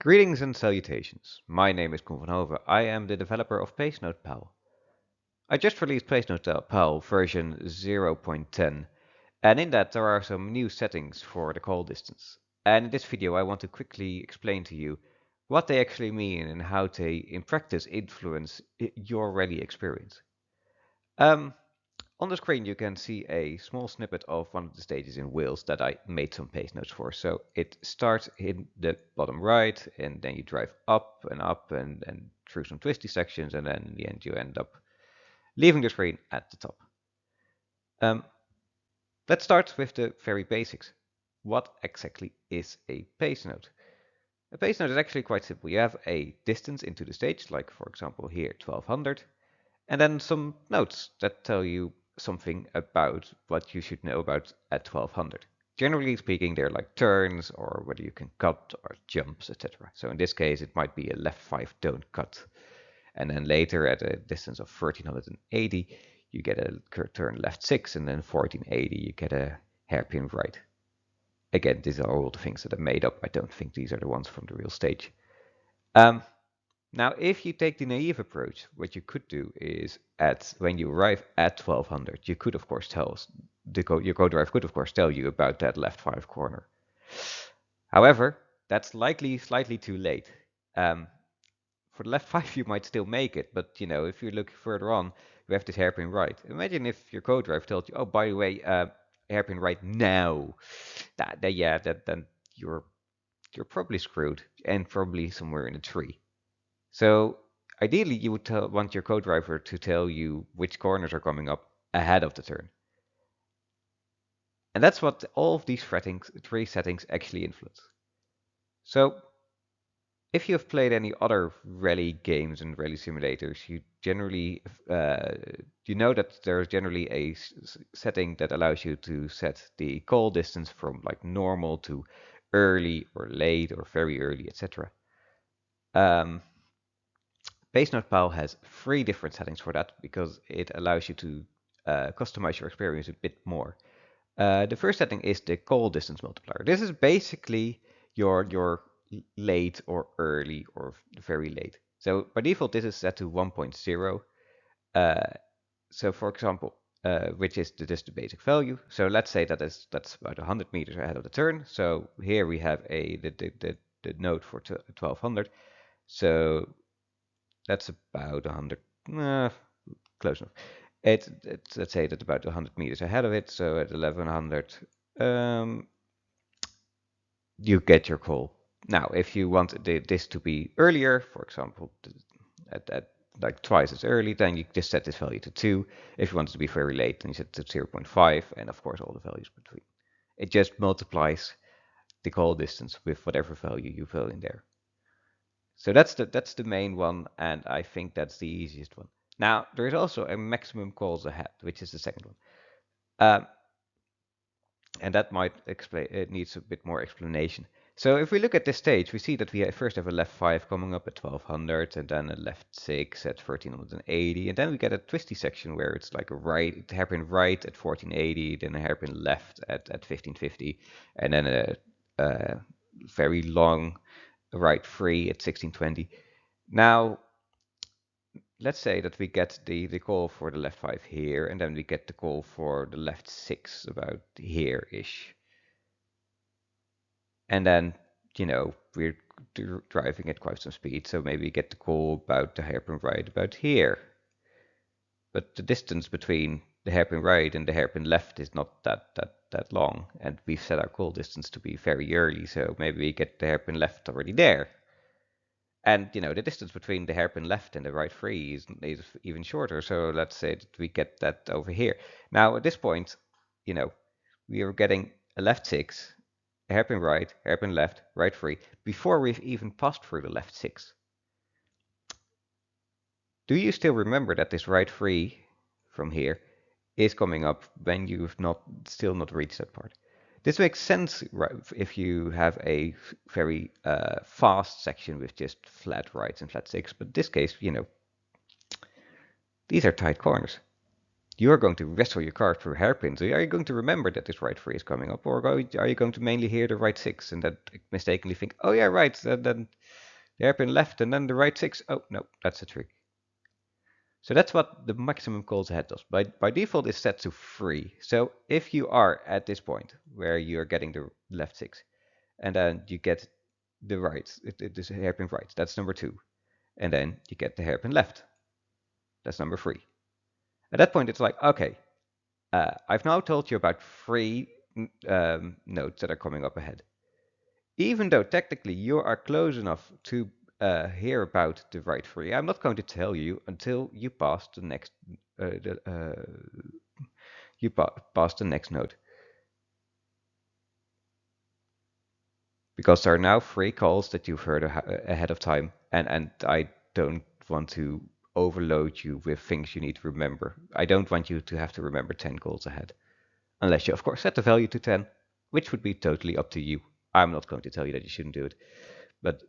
Greetings and salutations. My name is Koen van Hove. I am the developer of Pacenote Pal. I just released Pacenote Pal version 0.10, and in that there are some new settings for the call distance. And in this video I want to quickly explain to you what they actually mean and how they in practice influence your rally experience. Um, On the screen you can see a small snippet of one of the stages in Wales that I made some pace notes for. So it starts in the bottom right, and then you drive up and through some twisty sections, and then in the end you end up leaving the screen at the top. Um, let's start with the very basics. What exactly is a pace note? A pace note is actually quite simple. You have a distance into the stage, like for example here 1200, and then some notes that tell you something about what you should know about at 1200. Generally speaking, they're like turns or whether you can cut or jumps, etc. So in this case, it might be a left 5 don't cut. And then later at a distance of 1380, you get a turn left 6, and then 1480, you get a hairpin right. Again, these are all the things that are made up. I don't think these are the ones from the real stage. Now, if you take the naive approach, what you could do is when you arrive at 1200, you could of course tell us, your co-drive could of course tell you about that left 5 corner. However, that's likely slightly too late. For the left 5 you might still make it, but if you look further on, you have this hairpin right. Imagine if your co-drive told you, oh, by the way, hairpin right now. Then you're probably screwed and probably somewhere in a tree. So ideally, you would want your co-driver to tell you which corners are coming up ahead of the turn. And that's what all of these three settings actually influence. So if you have played any other rally games and rally simulators, you generally you know that there's generally a setting that allows you to set the call distance from like normal to early or late or very early, etc. Pacenote Pal has 3 different settings for that because it allows you to customize your experience a bit more. The first setting is the call distance multiplier. This is basically your late or early or very late. So by default, this is set to 1.0. So for example, which is just the basic value. So let's say that's about 100 meters ahead of the turn. So here we have the node for 1200. So that's about 100, close enough. Let's say that about 100 meters ahead of it. So at 1100, you get your call. Now, if you want this to be earlier, for example, at like twice as early, then you just set this value to 2. If you want it to be very late, then you set it to 0.5, and of course all the values between. It just multiplies the call distance with whatever value you fill in there. So that's the main one, and I think that's the easiest one. Now, there is also a maximum calls ahead, which is the second one. And that might explain, it needs a bit more explanation. So if we look at this stage, we see that we first have a left 5 coming up at 1200, and then a left 6 at 1380, and then we get a twisty section where it's like a hairpin right at 1480, then a hairpin left at 1550, and then a very long right 3 at 1620. Now, let's say that we get the call for the left 5 here, and then we get the call for the left 6 about here-ish. And then, we're driving at quite some speed, so maybe we get the call about the hairpin right about here. But the distance between the hairpin right and the hairpin left is not that long, and we've set our call distance to be very early, so maybe we get the hairpin left already there. And the distance between the hairpin left and the right 3 is even shorter. So let's say that we get that over here. Now at this point, we are getting a left 6, a hairpin right, hairpin left, right 3, before we've even passed through the left 6. Do you still remember that this right 3 from here is coming up when you've still not reached that part? This makes sense if you have a very fast section with just flat rights and flat 6, but in this case, these are tight corners. you're going to wrestle your card through hairpins. So are you going to remember that this right 3 is coming up, or are you going to mainly hear the right 6 and then mistakenly think, oh yeah, right, then the hairpin left and then the right 6? Oh no, that's a trick. So that's what the maximum calls ahead does. By default, it's set to 3. So if you are at this point where you're getting the left 6, and then you get the right, this hairpin right, that's number 2. And then you get the hairpin left, that's number 3. At that point, it's like, okay, I've now told you about 3 notes that are coming up ahead. Even though technically you are close enough to hear about the right 3, I'm not going to tell you until you pass the next pass the next note. Because there are now 3 calls that you've heard ahead of time, and I don't want to overload you with things you need to remember. I don't want you to have to remember 10 calls ahead. Unless you, of course, set the value to 10, which would be totally up to you. I'm not going to tell you that you shouldn't do it, but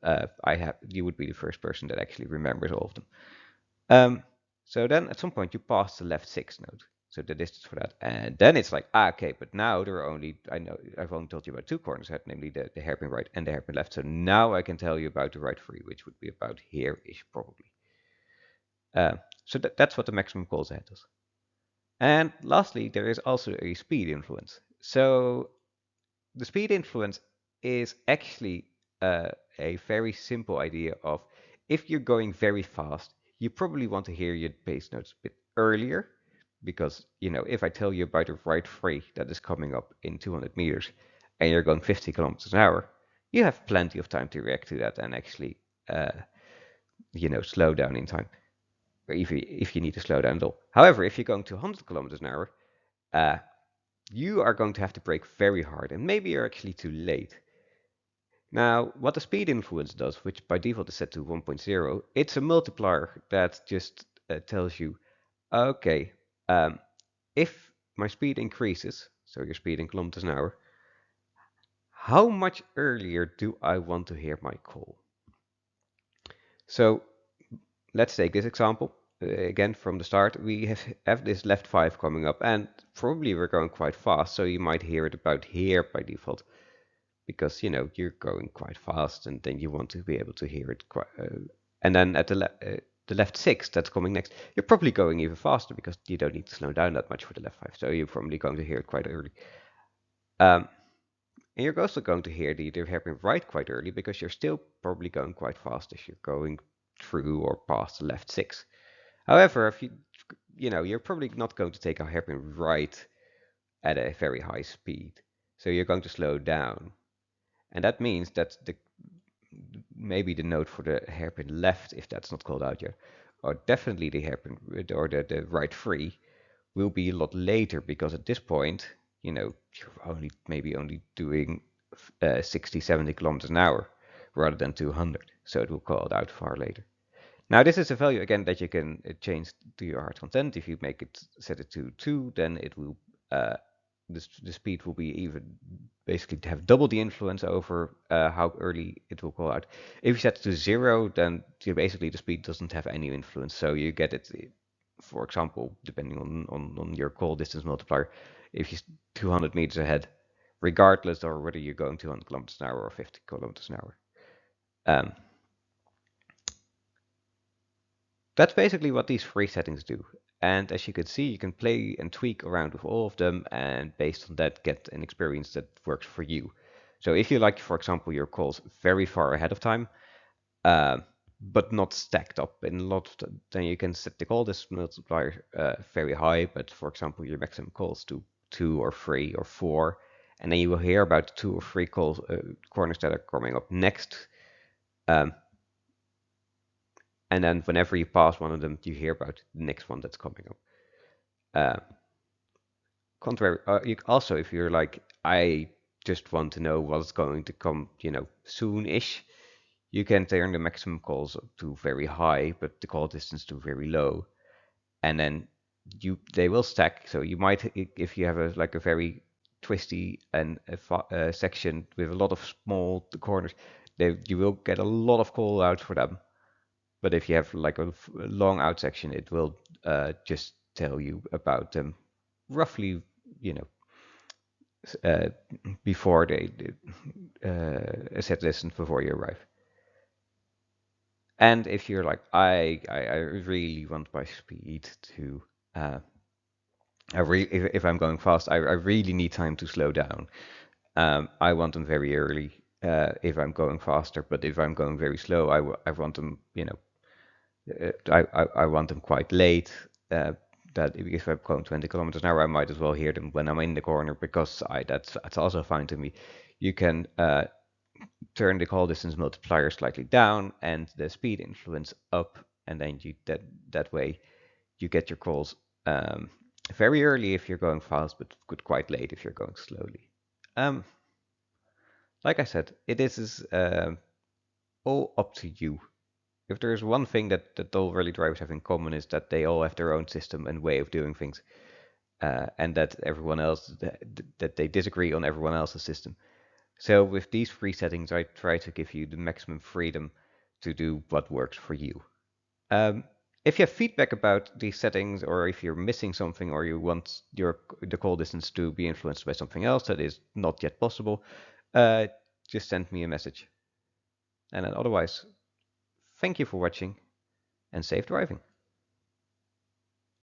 you would be the first person that actually remembers all of them. So then at some point you pass the left 6 note, so the distance for that, and then it's like, okay, but now there are only, I've only told you about 2 corners ahead, namely the hairpin right and the hairpin left, so now I can tell you about the right 3, which would be about here-ish probably. So that's what the maximum calls ahead does. And lastly, there is also a speed influence. So the speed influence is actually a very simple idea of, if you're going very fast, you probably want to hear your bass notes a bit earlier, because, if I tell you about a right 3 that is coming up in 200 meters and you're going 50 kilometers an hour, you have plenty of time to react to that and actually, slow down in time, or if you need to slow down at all. However, if you're going to 100 kilometers an hour, you are going to have to brake very hard, and maybe you're actually too late. Now, what the speed influence does, which by default is set to 1.0, it's a multiplier that just tells you, okay, if my speed increases, so your speed in kilometers an hour, how much earlier do I want to hear my call? So let's take this example. Again, from the start, we have this left 5 coming up, and probably we're going quite fast, so you might hear it about here by default, because you're going quite fast, and then you want to be able to hear it quite. And then at the left 6 that's coming next, you're probably going even faster because you don't need to slow down that much for the left 5, so you're probably going to hear it quite early. And you're also going to hear the hairpin right quite early because you're still probably going quite fast as you're going through or past the left 6. However, if you're probably not going to take a hairpin right at a very high speed, so you're going to slow down, and that means that maybe the note for the hairpin left, if that's not called out yet, or definitely the hairpin or the right 3, will be a lot later, because at this point, you're maybe only doing 60, 70 kilometers an hour rather than 200, so it will call it out far later. Now, this is a value again that you can change to your heart content. If you set it to 2, then it will the speed will be even basically to have double the influence over how early it will call out. If you set it to 0, then basically the speed doesn't have any influence. So you get it, for example, depending on your call distance multiplier, if you're 200 meters ahead, regardless of whether you're going 200 kilometers an hour or 50 kilometers an hour. That's basically what these 3 settings do. And as you can see, you can play and tweak around with all of them, and based on that, get an experience that works for you. So if you like, for example, your calls very far ahead of time, but not stacked up in a lot, then you can set the call distance multiplier very high, but for example, your maximum calls to 2 or 3 or 4, and then you will hear about the 2 or 3 calls, corners that are coming up next. And then whenever you pass one of them, you hear about the next one that's coming up. Contrary, also, if you're like, I just want to know what's going to come, soon-ish, you can turn the maximum calls to very high, but the call distance to very low, and then they will stack. So you might, if you have a very twisty and section with a lot of small corners, you will get a lot of call outs for them. But if you have like a long out section, it will just tell you about them roughly, you know, uh, before they a set distance before you arrive. And if you're like, I really want my speed to, uh, if I'm going fast, I really need time to slow down. I want them very early if I'm going faster, but if I'm going very slow, I want them, I want them quite late. That if I'm going 20 kilometers an hour, I might as well hear them when I'm in the corner because that's also fine to me. You can turn the call distance multiplier slightly down and the speed influence up, and then that way you get your calls very early if you're going fast, but quite late if you're going slowly. Um, like I said, it is all up to you. If there's one thing that all rally drivers have in common is that they all have their own system and way of doing things, and that everyone else that they disagree on everyone else's system. So with these three settings, I try to give you the maximum freedom to do what works for you. Um, if you have feedback about these settings, or if you're missing something, or you want the call distance to be influenced by something else that is not yet possible, uh, just send me a message. And then otherwise, thank you for watching and safe driving.